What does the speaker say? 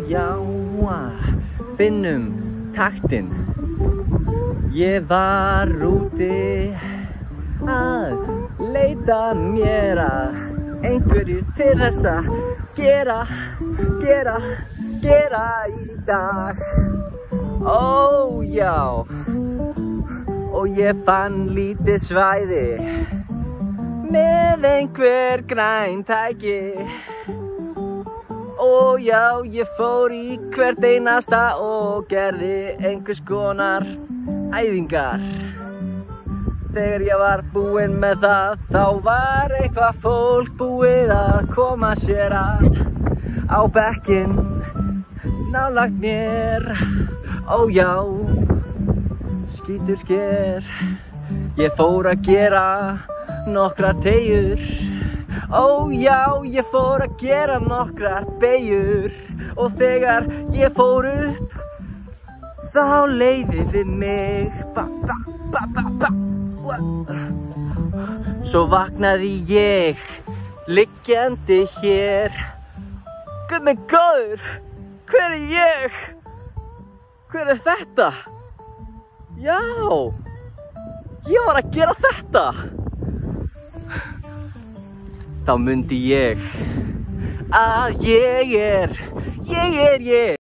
já, finnum taktinn. Ég var úti að leita mér að einhverju til þess að gera í dag. Ó já, og ég fann lítið svæði með einhver græn tæki. Ó já, ég fór í hvert einasta og gerði einhvers konar æfingar. Þegar ég var búinn með það, þá var eitthvað fólk búið að koma sér að á bekkinn nálægt mér. Ó já, skítur sker. Ég fór að gera nokkrar teygjur. Ó já, ég fór að gera nokkrar beygjur. Og þegar ég fór upp, þá leiðiði mig Svo vaknaði ég liggjandi hér. Guð minn góður, hver er ég? Hver er þetta? Já, ég var að gera þetta. Þá mundi ég að ég er ég.